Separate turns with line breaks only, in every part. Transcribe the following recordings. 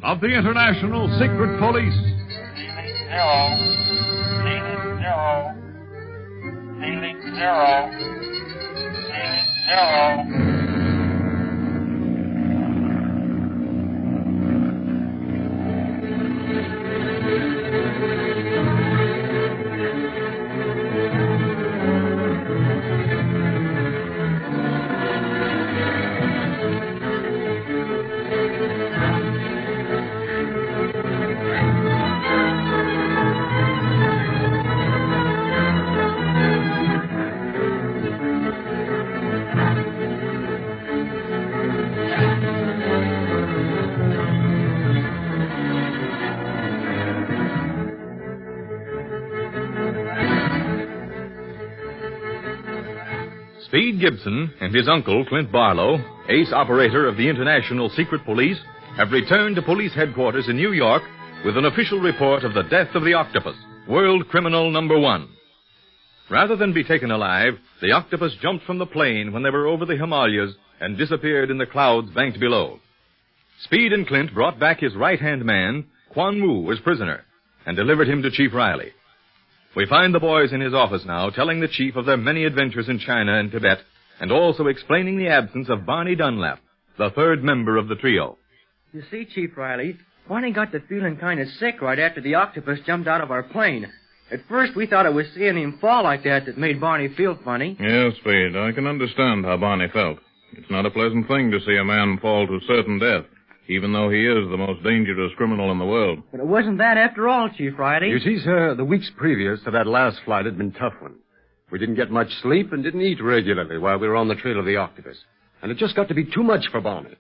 of the International Secret Police.
Ceiling zero. Ceiling zero.
Speed Gibson and his uncle, Clint Barlow, ace operator of the International Secret Police, have returned to police headquarters in New York with an official report of the death of the Octopus, world criminal number 1. Rather than be taken alive, the Octopus jumped from the plane when they were over the Himalayas and disappeared in the clouds banked below. Speed and Clint brought back his right-hand man, Quan Wu, as prisoner, and delivered him to Chief Riley. We find the boys in his office now telling the chief of their many adventures in China and Tibet, and also explaining the absence of Barney Dunlap, the third member of the trio.
You see, Chief Riley, Barney got to feeling kind of sick right after the Octopus jumped out of our plane. At first, we thought it was seeing him fall like that made Barney feel funny.
Yes, Speed, I can understand how Barney felt. It's not a pleasant thing to see a man fall to certain death, even though he is the most dangerous criminal in the world.
But it wasn't that after all, Chief Riley.
You see, sir, the weeks previous to that last flight had been a tough one. We didn't get much sleep and didn't eat regularly while we were on the trail of the Octopus. And it just got to be too much for Barney.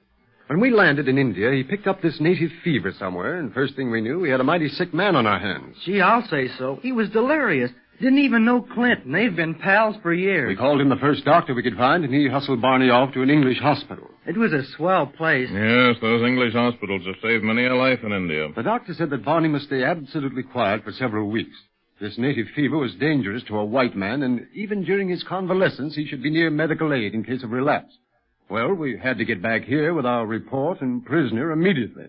When we landed in India, he picked up this native fever somewhere, and first thing we knew, we had a mighty sick man on our hands.
Gee, I'll say so. He was delirious. Didn't even know Clint, and they've been pals for years.
We called in the first doctor we could find, and he hustled Barney off to an English hospital.
It was a swell place.
Yes, those English hospitals have saved many a life in India.
The doctor said that Barney must stay absolutely quiet for several weeks. This native fever was dangerous to a white man, and even during his convalescence, he should be near medical aid in case of relapse. Well, we had to get back here with our report and prisoner immediately.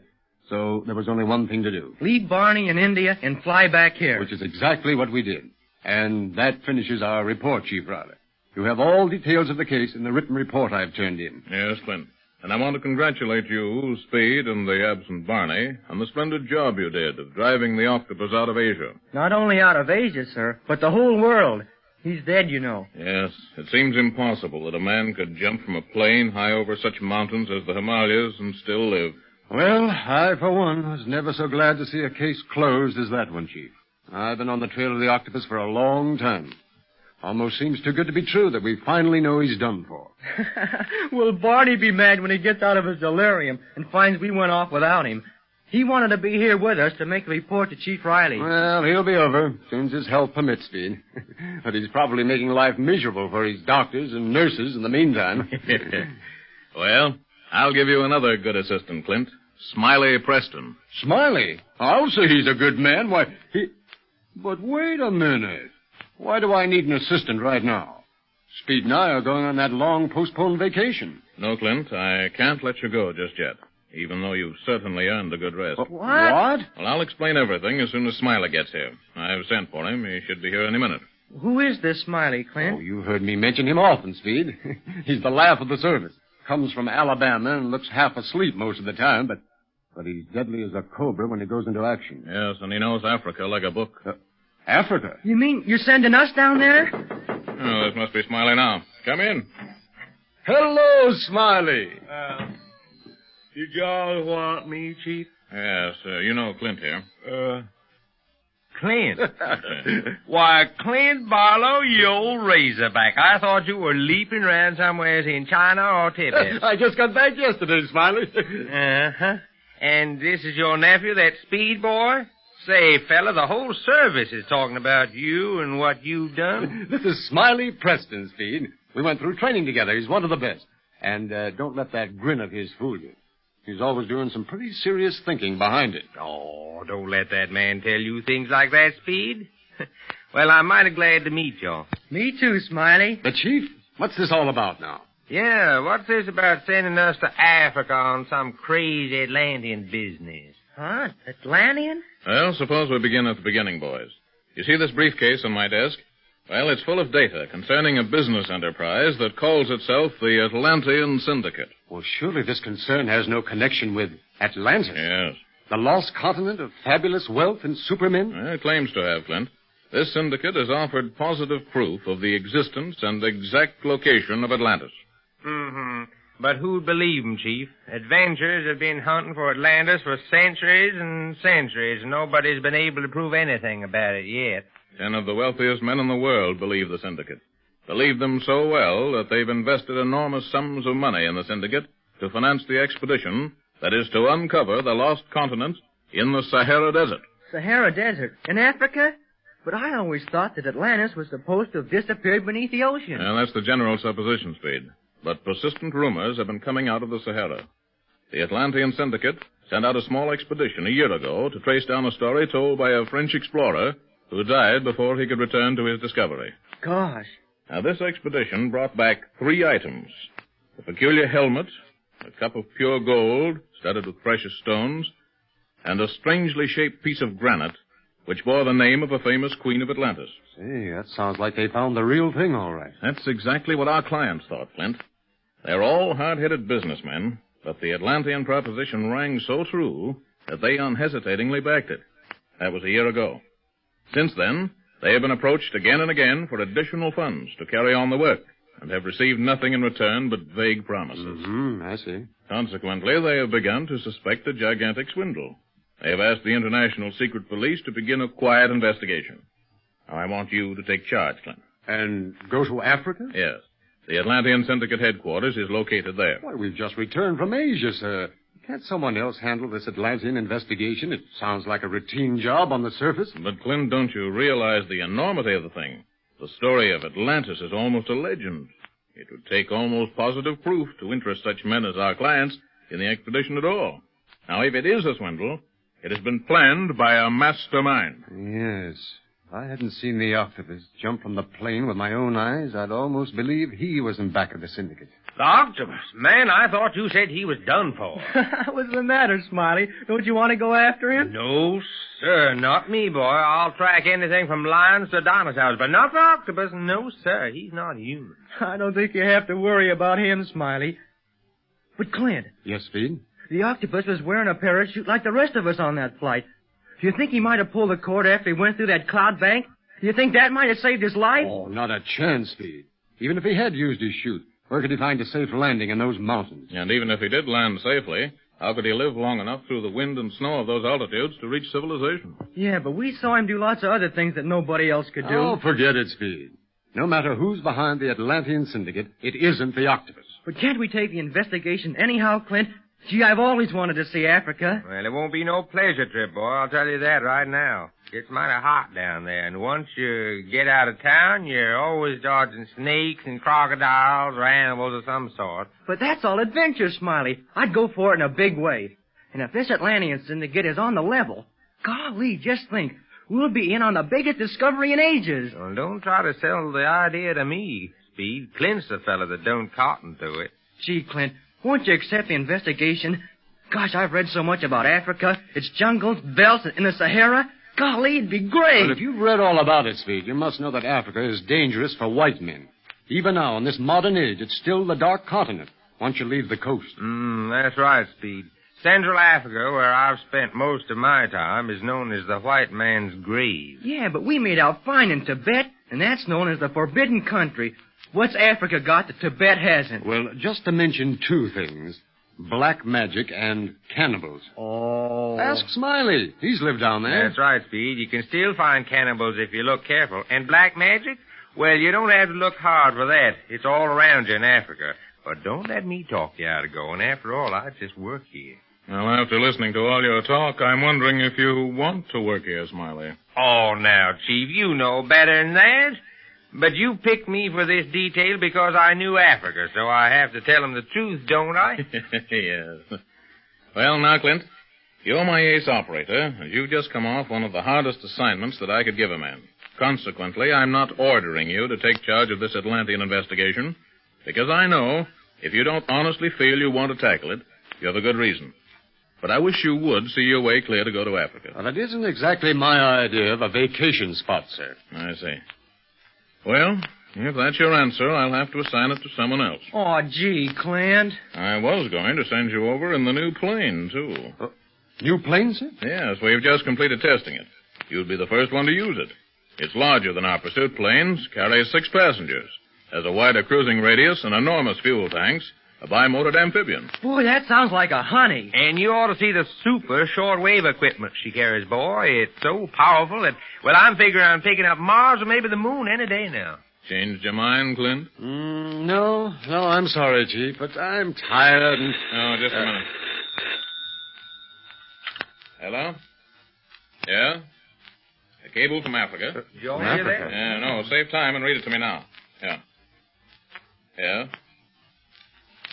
So there was only one thing to do.
Leave Barney in India and fly back here.
Which is exactly what we did. And that finishes our report, Chief Riley. You have all details of the case in the written report I've turned in.
Yes, Clint. And I want to congratulate you, Speed, and the absent Barney on the splendid job you did of driving the Octopus out of Asia.
Not only out of Asia, sir, but the whole world. He's dead, you know.
Yes, it seems impossible that a man could jump from a plane high over such mountains as the Himalayas and still live.
Well, I, for one, was never so glad to see a case closed as that one, Chief. I've been on the trail of the Octopus for a long time. Almost seems too good to be true that we finally know he's done for.
Will Barney be mad when he gets out of his delirium and finds we went off without him? He wanted to be here with us to make a report to Chief Riley.
Well, he'll be over as soon as his health permits, Speed. But he's probably making life miserable for his doctors and nurses in the meantime.
Well, I'll give you another good assistant, Clint. Smiley Preston.
Smiley? I'll say he's a good man. Why, But wait a minute. Why do I need an assistant right now? Speed and I are going on that long postponed vacation.
No, Clint, I can't let you go just yet, even though you've certainly earned a good rest.
What?
What?
Well, I'll explain everything as soon as Smiley gets here. I've sent for him. He should be here any minute.
Who is this Smiley, Clint?
Oh, you heard me mention him often, Speed. He's the laugh of the service. Comes from Alabama and looks half asleep most of the time, but he's deadly as a cobra when he goes into action.
Yes, and he knows Africa like a book.
Africa?
You mean you're sending us down there?
Oh, this must be Smiley now. Come in.
Hello, Smiley.
Did y'all want me, Chief?
Yes, you know Clint here.
Clint. Why, Clint Barlow, you old razorback. I thought you were leaping around somewhere in China or Tibet.
I just got back yesterday, Smiley.
Uh-huh. And this is your nephew, that Speed boy? Say, fella, the whole service is talking about you and what you've done.
This is Smiley Preston, Speed. We went through training together. He's one of the best. And don't let that grin of his fool you. He's always doing some pretty serious thinking behind it.
Oh, don't let that man tell you things like that, Speed. Well, I'm mighty glad to meet y'all.
Me too, Smiley.
The Chief? What's this all about now?
Yeah, what's this about sending us to Africa on some crazy Atlantian business?
Huh? Atlantian?
Well, suppose we begin at the beginning, boys. You see this briefcase on my desk? Well, it's full of data concerning a business enterprise that calls itself the Atlantian Syndicate.
Well, surely this concern has no connection with Atlantis.
Yes.
The lost continent of fabulous wealth and supermen?
Well, it claims to have, Clint. This syndicate has offered positive proof of the existence and exact location of Atlantis.
Mm-hmm. But who'd believe 'em, Chief? Adventurers have been hunting for Atlantis for centuries and centuries, and nobody's been able to prove anything about it yet.
10 of the wealthiest men in the world believe the syndicate. Believe them so well that they've invested enormous sums of money in the syndicate to finance the expedition that is to uncover the lost continent in the Sahara Desert.
Sahara Desert? In Africa? But I always thought that Atlantis was supposed to have disappeared beneath the ocean.
And that's the general supposition, Speed. But persistent rumors have been coming out of the Sahara. The Atlantean Syndicate sent out a small expedition a year ago to trace down a story told by a French explorer who died before he could return to his discovery.
Gosh.
Now, this expedition brought back 3 items. A peculiar helmet, a cup of pure gold studded with precious stones, and a strangely shaped piece of granite which bore the name of a famous queen of Atlantis.
Say, that sounds like they found the real thing, all right.
That's exactly what our clients thought, Clint. They're all hard-headed businessmen, but the Atlantean proposition rang so true that they unhesitatingly backed it. That was a year ago. Since then, they have been approached again and again for additional funds to carry on the work, and have received nothing in return but vague promises.
Mm-hmm, I see.
Consequently, they have begun to suspect a gigantic swindle. They have asked the International Secret Police to begin a quiet investigation. Now, I want you to take charge, Clint.
And go to Africa?
Yes. The Atlantean Syndicate headquarters is located there.
Why, we've just returned from Asia, sir. Can't someone else handle this Atlantean investigation? It sounds like a routine job on the surface.
But, Clint, don't you realize the enormity of the thing? The story of Atlantis is almost a legend. It would take almost positive proof to interest such men as our clients in the expedition at all. Now, if it is a swindle, it has been planned by a mastermind.
Yes. If I hadn't seen the Octopus jump from the plane with my own eyes, I'd almost believe he was in back of the syndicate.
The Octopus? Man, I thought you said he was done for.
What's the matter, Smiley? Don't you want to go after him?
No, sir, not me, boy. I'll track anything from lions to dinosaurs, but not the Octopus. No, sir, he's not human.
I don't think you have to worry about him, Smiley. But, Clint.
Yes, Speed?
The Octopus was wearing a parachute like the rest of us on that flight. Do you think he might have pulled the cord after he went through that cloud bank? Do you think that might have saved his life?
Oh, not a chance, Speed. Even if he had used his chute, where could he find a safe landing in those mountains?
And even if he did land safely, how could he live long enough through the wind and snow of those altitudes to reach civilization?
Yeah, but we saw him do lots of other things that nobody else could do.
Oh, forget it, Speed. No matter who's behind the Atlantean Syndicate, it isn't the Octopus.
But can't we take the investigation anyhow, Clint? Gee, I've always wanted to see Africa.
Well, it won't be no pleasure trip, boy. I'll tell you that right now. It's mighty hot down there, and once you get out of town, you're always dodging snakes and crocodiles or animals of some sort.
But that's all adventure, Smiley. I'd go for it in a big way. And if this Atlantean Syndicate is on the level, golly, just think, we'll be in on the biggest discovery in ages.
Well, don't try to sell the idea to me, Speed. Clint's the fella that don't cotton to it.
Gee, Clint, won't you accept the investigation? Gosh, I've read so much about Africa, its jungles, velds, and the Sahara. Golly, it'd be great.
Well, if you've read all about it, Speed, you must know that Africa is dangerous for white men. Even now, in this modern age, it's still the dark continent once you leave the coast.
That's right, Speed. Central Africa, where I've spent most of my time, is known as the white man's grave.
Yeah, but we made out fine in Tibet, and that's known as the Forbidden Country. What's Africa got that Tibet hasn't?
Well, just to mention 2 things. Black magic and cannibals.
Oh.
Ask Smiley. He's lived down there.
That's right, Speed. You can still find cannibals if you look careful. And black magic? Well, you don't have to look hard for that. It's all around you in Africa. But don't let me talk you out of going. After all, I just work here.
Well, after listening to all your talk, I'm wondering if you want to work here, Smiley.
Oh, now, Chief, you know better than that. But you picked me for this detail because I knew Africa, so I have to tell him the truth, don't I?
Yes. Well, now, Clint, you're my ace operator, and you've just come off one of the hardest assignments that I could give a man. Consequently, I'm not ordering you to take charge of this Atlantean investigation, because I know if you don't honestly feel you want to tackle it, you have a good reason. But I wish you would see your way clear to go to Africa.
Well, it isn't exactly my idea of a vacation spot, sir.
I see. Well, if that's your answer, I'll have to assign it to someone else.
Oh, gee, Clint.
I was going to send you over in the new plane, too.
New plane, sir?
Yes, we've just completed testing it. You'd be the first one to use it. It's larger than our pursuit planes, carries 6 passengers, has a wider cruising radius and enormous fuel tanks, a bimotored amphibian.
Boy, that sounds like a honey.
And you ought to see the super shortwave equipment she carries, boy. It's so powerful that, well, I'm figuring on picking up Mars or maybe the moon any day now.
Changed your mind, Clint?
No, I'm sorry, Chief, but I'm tired and...
Oh, just a minute. Hello? Yeah? A cable from Africa.
George, you there?
Yeah, no, save time and read it to me now. Yeah. Yeah?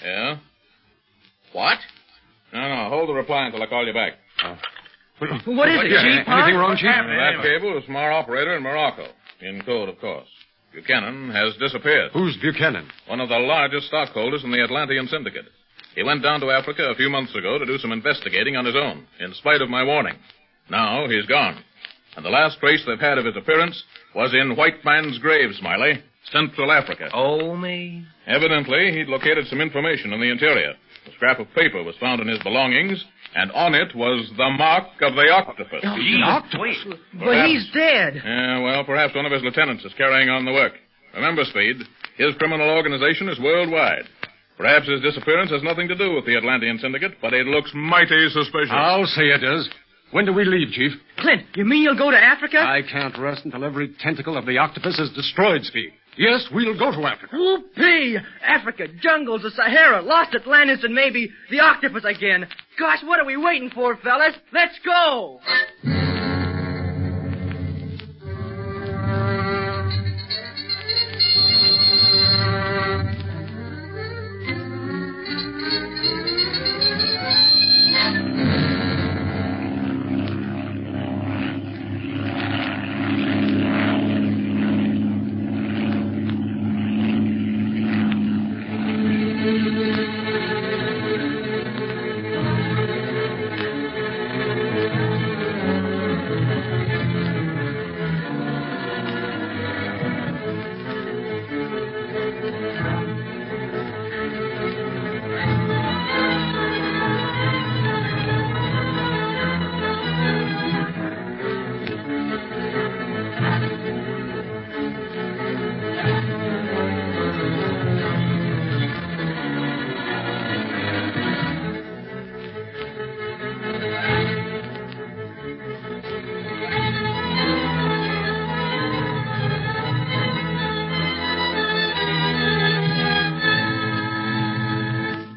Yeah? What? No, hold the reply until I call you back.
What is it, Chief?
Anything wrong, Chief?
That cable is from our operator in Morocco. In code, of course. Buchanan has disappeared.
Who's Buchanan?
One of the largest stockholders in the Atlantian Syndicate. He went down to Africa a few months ago to do some investigating on his own, in spite of my warning. Now he's gone. And the last trace they've had of his appearance was in White Man's Grave, Smiley, Central Africa.
Oh, me.
Evidently, he'd located some information in the interior. A scrap of paper was found in his belongings, and on it was the mark of the octopus.
Oh,
Gee,
octopus?
wait.
But he's dead.
Yeah, well, perhaps one of his lieutenants is carrying on the work. Remember, Speed, his criminal organization is worldwide. Perhaps his disappearance has nothing to do with the Atlantian Syndicate, but it looks mighty suspicious.
I'll say it does. When do we leave, Chief?
Clint, you mean you'll go to Africa?
I can't rest until every tentacle of the octopus is destroyed, Speed. Yes, we'll go to Africa.
Whoopee! Africa, jungles, the Sahara, lost Atlantis, and maybe the octopus again. Gosh, what are we waiting for, fellas? Let's go!